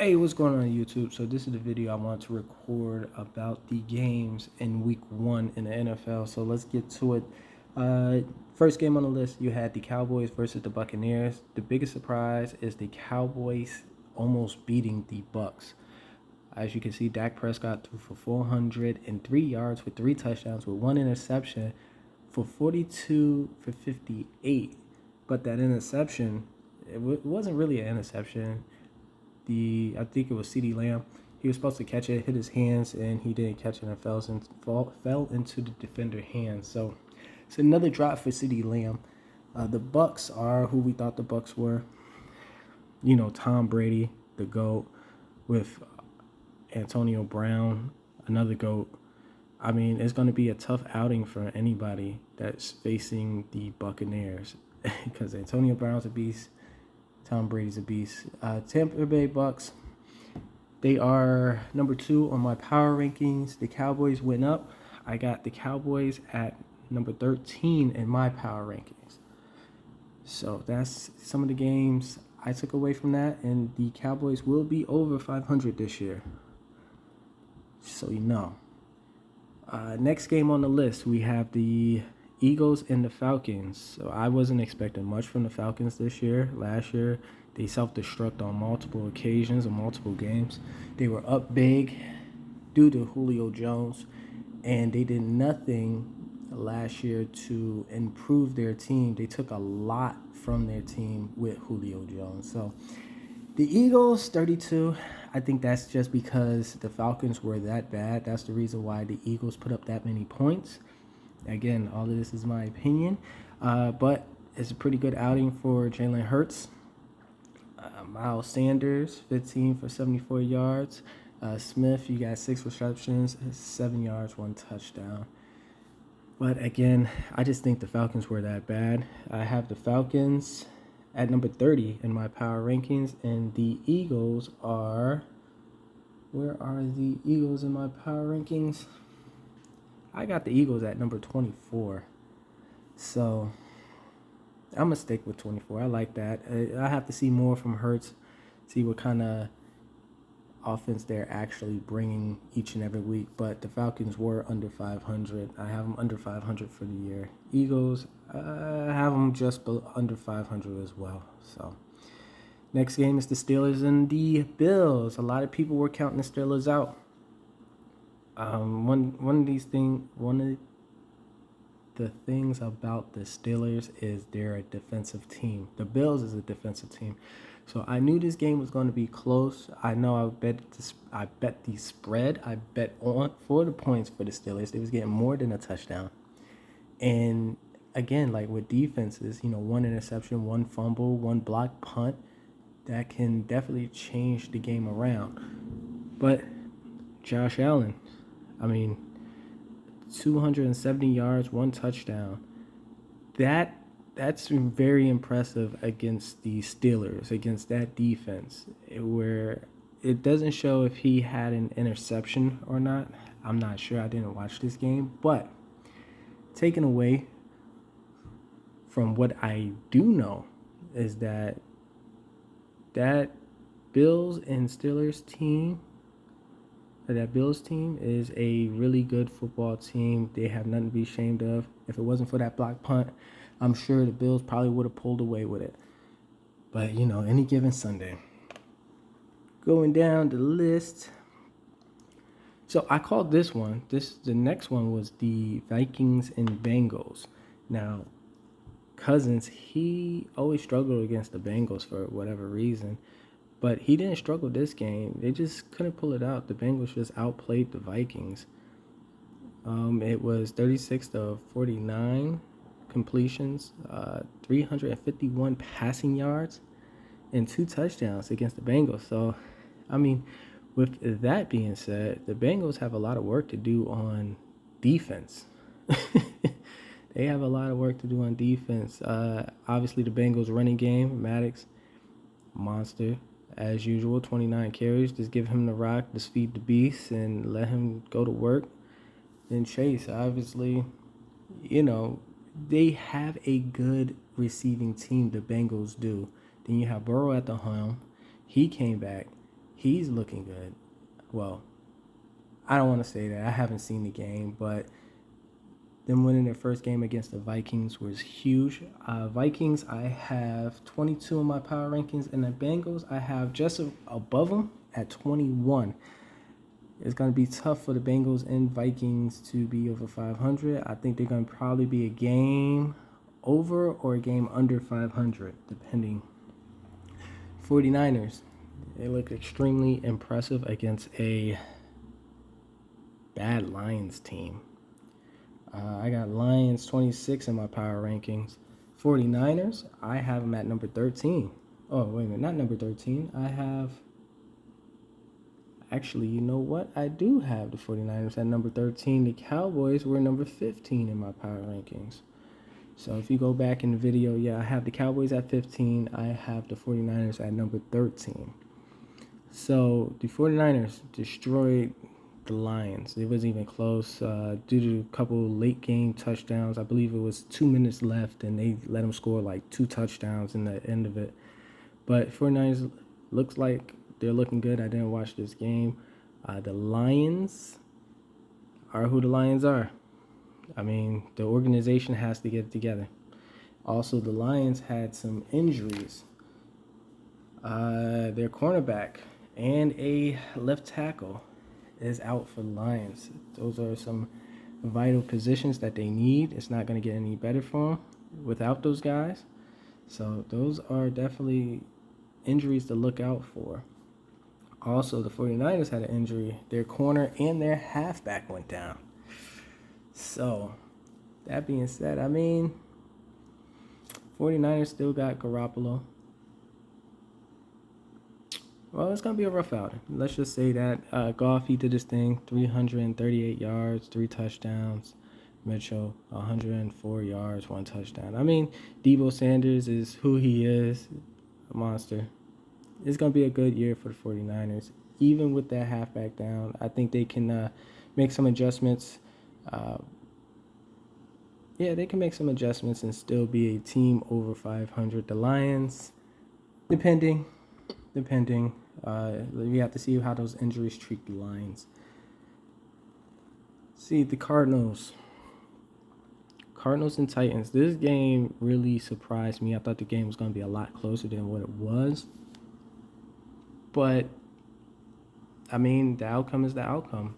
Hey, what's going on YouTube? So this is the video I want to record about the games in week 1 in the NFL. So let's get to it. First game on the list, you had the Cowboys versus the Buccaneers. The biggest surprise is the Cowboys almost beating the Bucs. As you can see, Dak Prescott threw for 403 yards with 3 touchdowns with 1 interception for 42 for 58. But that interception, it wasn't really an interception. I think it was CeeDee Lamb. He was supposed to catch it, hit his hands, and he didn't catch it and fell into the defender's hands. So it's another drop for CeeDee Lamb. The Bucs are who we thought the Bucs were. You know, Tom Brady, the GOAT, with Antonio Brown, another GOAT. I mean, it's going to be a tough outing for anybody that's facing the Buccaneers because Antonio Brown's a beast. Tom Brady's a beast. Tampa Bay Bucks, they are number 2 on my power rankings. The Cowboys went up. I got the Cowboys at number 13 in my power rankings. So that's some of the games I took away from that, and the Cowboys will be over 500 this year. So you know. Next game on the list, we have the Eagles and the Falcons. So I wasn't expecting much from the Falcons this year. Last year, they self-destruct on multiple occasions and multiple games. They were up big due to Julio Jones, and they did nothing last year to improve their team. They took a lot from their team with Julio Jones. So the Eagles, 32. I think that's just because the Falcons were that bad. That's the reason why the Eagles put up that many points. Again, all of this is my opinion, but it's a pretty good outing for Jalen Hurts. Miles Sanders, 15 for 74 yards. Smith, you got 6 receptions, 7 yards, 1 touchdown. But again, I just think the Falcons were that bad. I have the Falcons at number 30 in my power rankings, and the Eagles are... Where are the Eagles in my power rankings? I got the Eagles at number 24. So I'm going to stick with 24. I like that. I have to see more from Hurts, see what kind of offense they're actually bringing each and every week. But the Falcons were under 500. I have them under 500 for the year. Eagles, I have them just under 500 as well. So next game is the Steelers and the Bills. A lot of people were counting the Steelers out. One of the things about the Steelers is they're a defensive team. The Bills is a defensive team, so I knew this game was going to be close. I know I bet the spread. I bet on for the points for the Steelers. They was getting more than a touchdown, and again, like with defenses, 1 interception, 1 fumble, 1 block punt, that can definitely change the game around. But Josh Allen, 270 yards, 1 touchdown. That's very impressive against the Steelers, against that defense, where it doesn't show if he had an interception or not. I'm not sure. I didn't watch this game. But taken away from what I do know is that Bills and Steelers team, that Bills team is a really good football team. They have nothing to be ashamed of. If it wasn't for that block punt, I'm sure the Bills probably would have pulled away with it. But, any given Sunday. Going down the list. So I called this one. The next one was the Vikings and Bengals. Now, Cousins, he always struggled against the Bengals for whatever reason. But he didn't struggle this game. They just couldn't pull it out. The Bengals just outplayed the Vikings. It was 36-49 completions, 351 passing yards, and 2 touchdowns against the Bengals. So, with that being said, the Bengals have a lot of work to do on defense. They have a lot of work to do on defense. Obviously, the Bengals running game, Maddox, monster. As usual, 29 carries. Just give him the rock, just feed the beast, and let him go to work. Then Chase, obviously, they have a good receiving team, the Bengals do. Then you have Burrow at the helm. He came back. he's looking good. Well, I don't want to say that. I haven't seen the game, but them winning their first game against the Vikings was huge. Vikings, I have 22 in my power rankings, and the Bengals, I have just above them at 21. It's going to be tough for the Bengals and Vikings to be over 500. I think they're going to probably be a game over or a game under 500, depending. 49ers, they look extremely impressive against a bad Lions team. I got Lions 26 in my power rankings. 49ers, I have them at number 13. Oh, wait a minute, not number 13. I have... Actually, you know what? I do have the 49ers at number 13. The Cowboys were number 15 in my power rankings. So if you go back in the video, yeah, I have the Cowboys at 15. I have the 49ers at number 13. So the 49ers destroyed the Lions. It wasn't even close due to a couple late game touchdowns. I believe it was 2 minutes left, and they let them score like 2 touchdowns in the end of it. But 49ers looks like they're looking good. I didn't watch this game. The Lions are who the Lions are. I mean, the organization has to get it together. Also, the Lions had some injuries. Their cornerback and a left tackle is out for the Lions. Those are some vital positions that they need. It's not going to get any better for them without those guys. So those are definitely injuries to look out for. Also, the 49ers had an injury. Their corner and their halfback went down. So, that being said, I mean, 49ers still got Garoppolo. Well, it's going to be a rough outing. Let's just say that. Goff, he did his thing. 338 yards, 3 touchdowns. Mitchell, 104 yards, 1 touchdown. I mean, Deebo Sanders is who he is, a monster. It's going to be a good year for the 49ers. Even with that halfback down, I think they can make some adjustments. They can make some adjustments and still be a team over 500. The Lions, depending. We have to see how those injuries treat the Lions. See, the Cardinals and Titans. This game really surprised me. I thought the game was going to be a lot closer than what it was. But, I mean, the outcome is the outcome.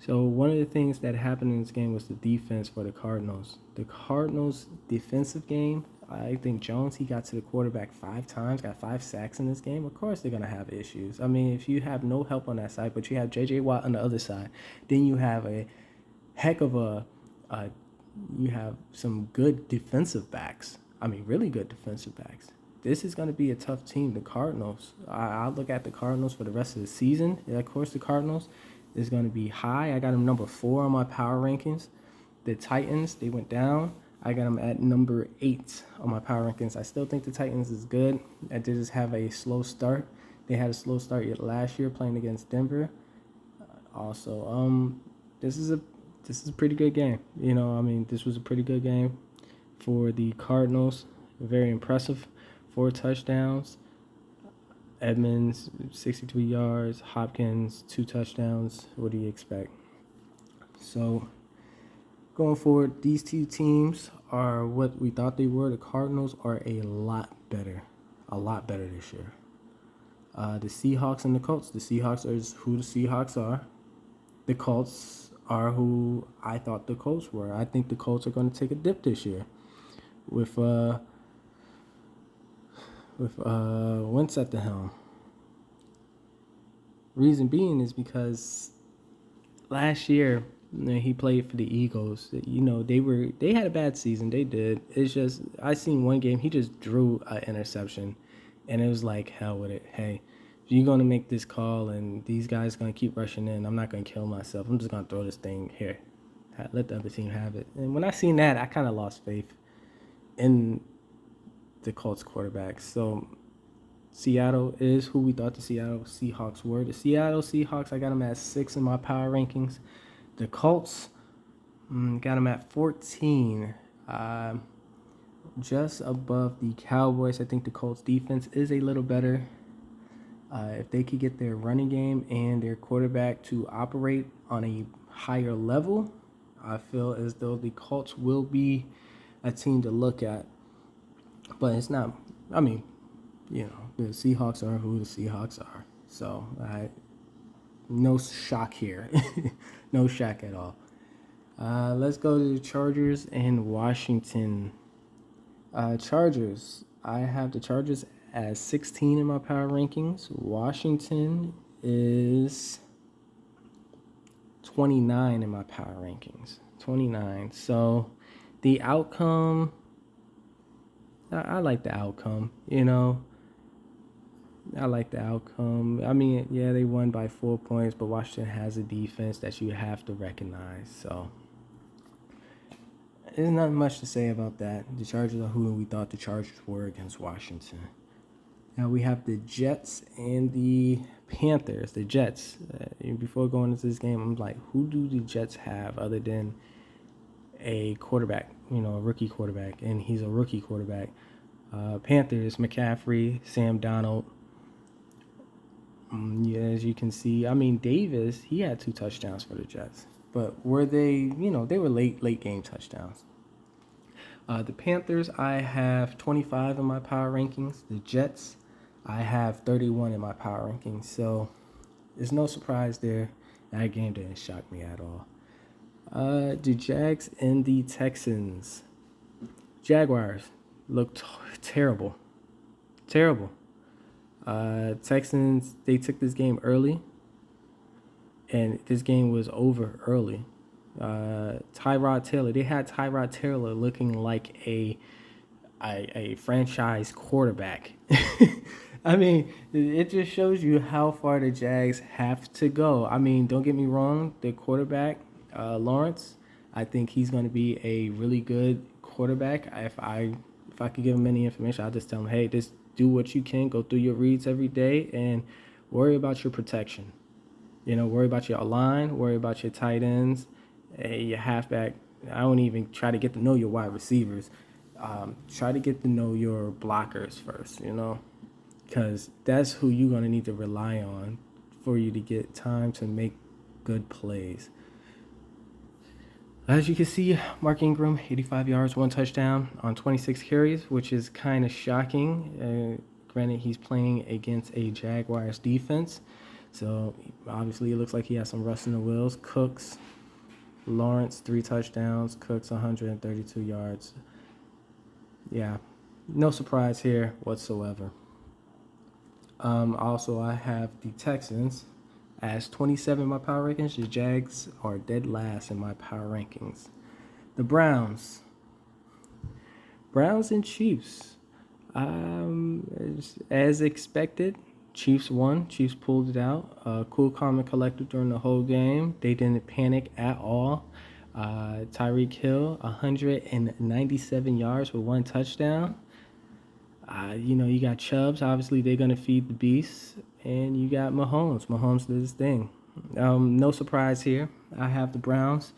So one of the things that happened in this game was the defense for the Cardinals. The Cardinals' defensive game, I think Jones, he got to the quarterback 5 times, got 5 sacks in this game. Of course they're going to have issues. I mean, if you have no help on that side, but you have J.J. Watt on the other side, then you have a heck of you have some good defensive backs. I mean, really good defensive backs. This is going to be a tough team, the Cardinals. I look at the Cardinals for the rest of the season. And of course, the Cardinals is going to be high. I got them number 4 on my power rankings. The Titans, they went down. I got them at number 8 on my power rankings. I still think the Titans is good. I did just have a slow start. They had a slow start last year playing against Denver. Also, this is a pretty good game. You know, I mean, this was a pretty good game for the Cardinals. Very impressive. 4 touchdowns. Edmonds, 63 yards. Hopkins, 2 touchdowns. What do you expect? So, going forward, these 2 teams are what we thought they were. The Cardinals are a lot better this year. The Seahawks and the Colts. The Seahawks are who the Seahawks are. The Colts are who I thought the Colts were. I think the Colts are going to take a dip this year with Wentz at the helm. Reason being is because last year he played for the Eagles. You know, they had a bad season. They did. It's just I seen one game he just drew an interception, and it was like hell with it. Hey, if you're gonna make this call and these guys gonna keep rushing in, I'm not gonna kill myself. I'm just gonna throw this thing here. Let the other team have it. And when I seen that, I kind of lost faith in the Colts quarterbacks. So Seattle is who we thought the Seattle Seahawks were. The Seattle Seahawks, I got them at 6 in my power rankings. The Colts, got them at 14. Just above the Cowboys. I think the Colts defense is a little better. If they could get their running game and their quarterback to operate on a higher level, I feel as though the Colts will be a team to look at. But it's not, I mean, the Seahawks are who the Seahawks are. So, no shock here. No shock at all. Let's go to the Chargers and Washington. Chargers. I have the Chargers as 16 in my power rankings. Washington is 29 in my power rankings. 29. So the outcome, I like the outcome, I like the outcome. I mean, yeah, they won by 4 points, but Washington has a defense that you have to recognize. So there's not much to say about that. The Chargers are who we thought the Chargers were against Washington. Now we have the Jets and the Panthers. The Jets, before going into this game, I'm like, who do the Jets have other than a quarterback, a rookie quarterback, and he's a rookie quarterback. Panthers, McCaffrey, Sam Darnold. As you can see, I mean, Davis, he had 2 touchdowns for the Jets. But were they, they were late game touchdowns. The Panthers, I have 25 in my power rankings. The Jets, I have 31 in my power rankings. So there's no surprise there. That game didn't shock me at all. The Jags and the Texans. Jaguars looked terrible. Terrible. Texans, they took this game early. And this game was over early. Tyrod Taylor, they had Tyrod Taylor looking like a franchise quarterback. I mean, it just shows you how far the Jags have to go. I mean, don't get me wrong, the quarterback, Lawrence, I think he's going to be a really good quarterback. If I could give him any information, I'll just tell him, hey, just do what you can, go through your reads every day, and worry about your protection. Worry about your line, worry about your tight ends, your halfback. I don't even try to get to know your wide receivers. Try to get to know your blockers first, because that's who you're going to need to rely on for you to get time to make good plays. As you can see, Mark Ingram, 85 yards, 1 touchdown on 26 carries, which is kind of shocking. Granted, he's playing against a Jaguars defense. So, obviously, it looks like he has some rust in the wheels. Cooks, Lawrence, 3 touchdowns. Cooks, 132 yards. Yeah, no surprise here whatsoever. Also, I have the Texans as 27 in my power rankings. The Jags are dead last in my power rankings. The Browns and Chiefs. As expected, Chiefs won. Chiefs pulled it out. Cool, calm, and collected during the whole game. They didn't panic at all. Tyreek Hill, 197 yards with 1 touchdown. You got Chubbs. Obviously, they're going to feed the beast. And you got Mahomes. Mahomes did his thing. No surprise here. I have the Browns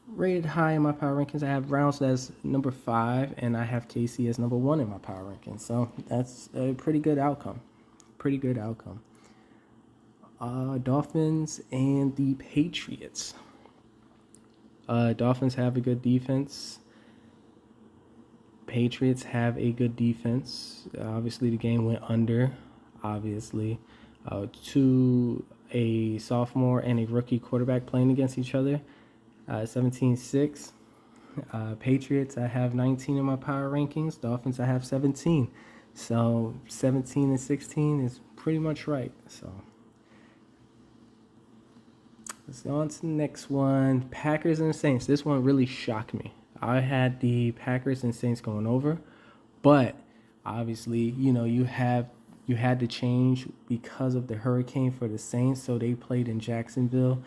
rated high in my power rankings. I have Browns as number 5, and I have KC as number 1 in my power rankings. So that's a pretty good outcome. Dolphins and the Patriots. Dolphins have a good defense. Patriots have a good defense. Obviously, the game went under. Obviously, to a sophomore and a rookie quarterback playing against each other. 17-6. Patriots, I have 19 in my power rankings. Dolphins, I have 17. So 17 and 16 is pretty much right. So let's go on to the next one. Packers and Saints. This one really shocked me. I had the Packers and Saints going over, but obviously, you had to change because of the hurricane for the Saints, so they played in Jacksonville.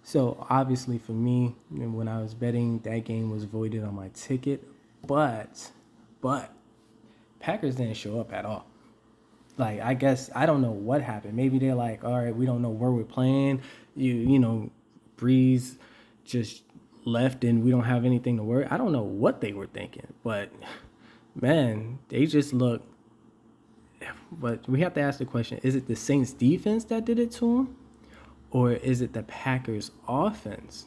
So obviously for me, when I was betting, that game was voided on my ticket. But Packers didn't show up at all. Like, I guess, I don't know what happened. Maybe they're like, all right, we don't know where we're playing. Breeze just left and we don't have anything to worry. I don't know what they were thinking. But, man, they just look But we have to ask the question: is it the Saints defense that did it to them, or is it the Packers offense?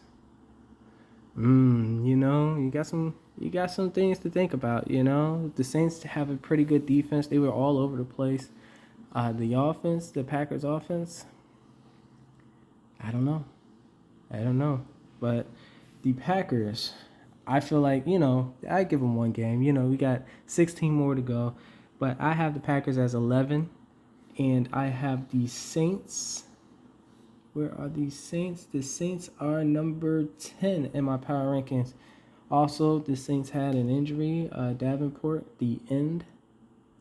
You got some things to think about. The Saints have a pretty good defense. They were all over the place. The Packers offense, I don't know. But the Packers, I feel like, I give them one game. We got 16 more to go. But I have the Packers as 11, and I have the Saints. Where are the Saints? The Saints are number 10 in my power rankings. Also, the Saints had an injury. Davenport, the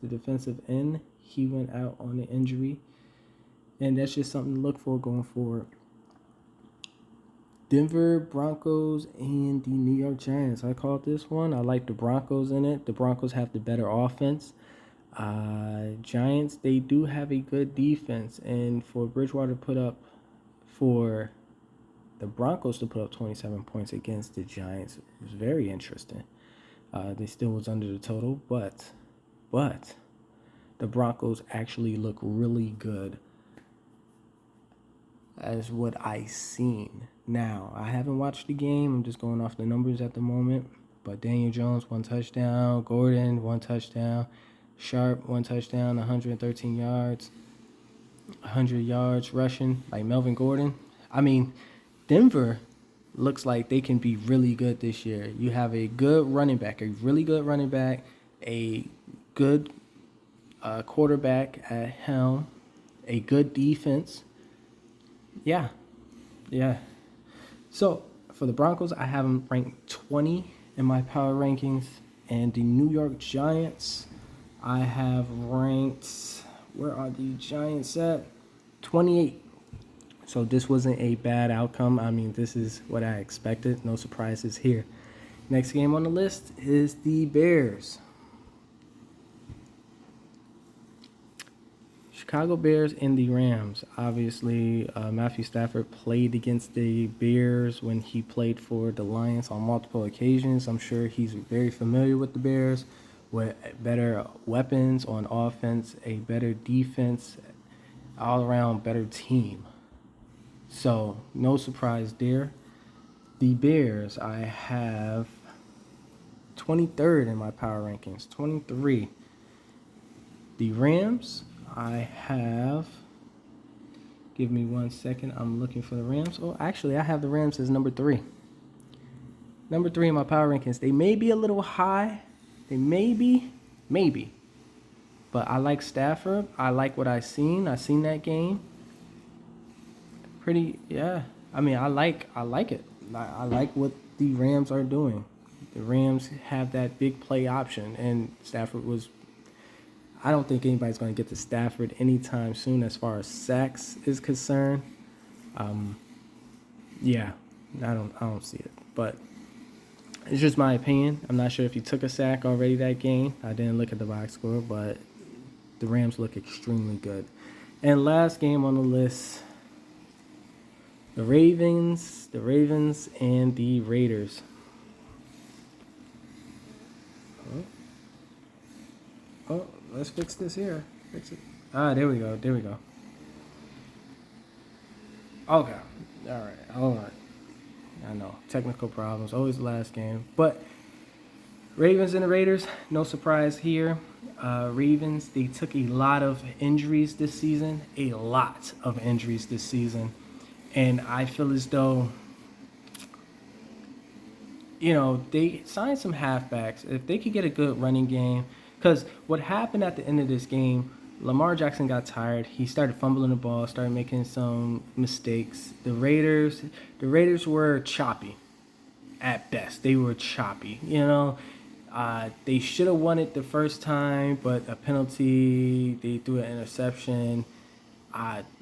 defensive end, he went out on an injury. And that's just something to look for going forward. Denver Broncos and the New York Giants. I called this one. I like the Broncos in it. The Broncos have the better offense. Giants, they do have a good defense. And for the Broncos to put up 27 points against the Giants, it was very interesting. They still was under the total, but the Broncos actually look really good as what I seen. Now, I haven't watched the game. I'm just going off the numbers at the moment. But Daniel Jones, 1 touchdown. Gordon, 1 touchdown. Sharp, 1 touchdown, 113 yards. 100 yards rushing, like Melvin Gordon. I mean, Denver looks like they can be really good this year. You have a good running back, a really good running back, a good quarterback at helm, a good defense. Yeah. So, for the Broncos, I have them ranked 20 in my power rankings. And the New York Giants, I have ranked, where are the Giants at? 28. So this wasn't a bad outcome. I mean, this is what I expected. No surprises here. Next game on the list is the Bears. Chicago Bears and the Rams. Obviously, Matthew Stafford played against the Bears when he played for the Lions on multiple occasions. I'm sure he's very familiar with the Bears, with better weapons on offense, a better defense, all-around better team. So, no surprise there. The Bears, I have 23rd in my power rankings, 23. The Rams, I have, give me 1 second, I'm looking for the Rams. Oh, actually, I have the Rams as number 3. Number 3 in my power rankings. They may be a little high. They maybe. But I like Stafford. I like what I seen that game. I mean, I like it. I like what the Rams are doing. The Rams have that big play option, and Stafford was. I don't think anybody's going to get to Stafford anytime soon as far as sacks is concerned. I don't see it. But it's just my opinion. I'm not sure if he took a sack already that game. I didn't look at the box score, but the Rams look extremely good. And last game on the list, the Ravens and the Raiders. Oh, let's fix this here. Fix it. There we go. Okay. All right. Hold on. I know. Technical problems. Always the last game. But Ravens and the Raiders, no surprise here. Ravens, they took a lot of injuries this season. And I feel as though, they signed some halfbacks. If they could get a good running game, because what happened at the end of this game, Lamar Jackson got tired. He started fumbling the ball, started making some mistakes. The Raiders were choppy at best. They were choppy. They should have won it the first time, but a penalty, they threw an interception.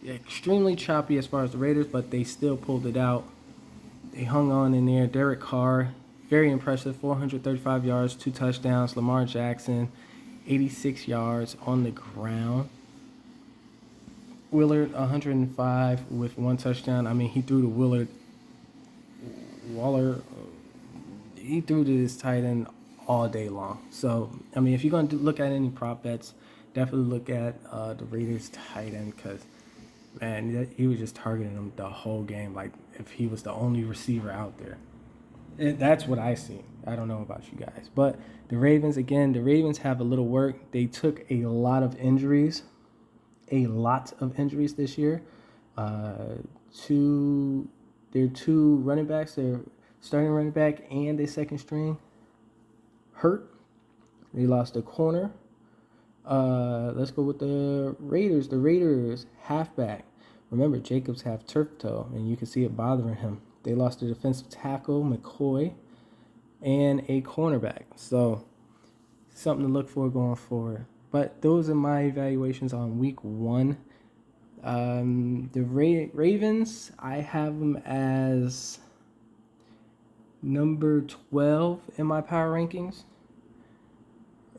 Extremely choppy as far as the Raiders, but they still pulled it out. They hung on in there. Derek Carr, very impressive, 435 yards, 2 touchdowns. Lamar Jackson, 86 yards on the ground. Willard, 105 with 1 touchdown. I mean, he threw to Waller. He threw to his tight end all day long. So, I mean, if you're going to look at any prop bets, definitely look at the Raiders tight end because, man, he was just targeting him the whole game, like if he was the only receiver out there. And that's what I see. I don't know about you guys. But the Ravens, again, the Ravens have a little work. They took a lot of injuries this year. Their two running backs, their starting running back and their second string, hurt. They lost a corner. Let's go with the Raiders. The Raiders halfback. Remember, Jacobs have turf toe, and you can see it bothering him. They lost a defensive tackle, McCoy, and a cornerback. So, something to look for going forward. But those are my evaluations on week 1. The Ravens, I have them as number 12 in my power rankings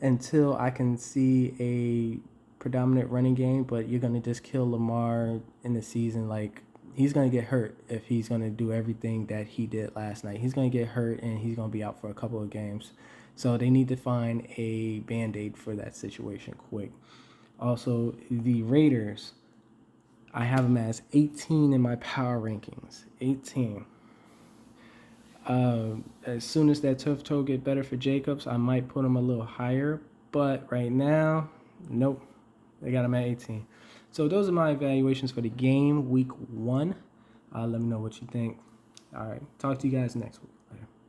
until I can see a predominant running game, but you're going to just kill Lamar in the season. Like, he's going to get hurt if he's going to do everything that he did last night. He's going to get hurt, and he's going to be out for a couple of games. So they need to find a Band-Aid for that situation quick. Also, the Raiders, I have them as 18 in my power rankings. 18. As soon as that turf toe get better for Jacobs, I might put him a little higher. But right now, nope. They got him at 18. So those are my evaluations for the game, week 1. Let me know what you think. All right. Talk to you guys next week.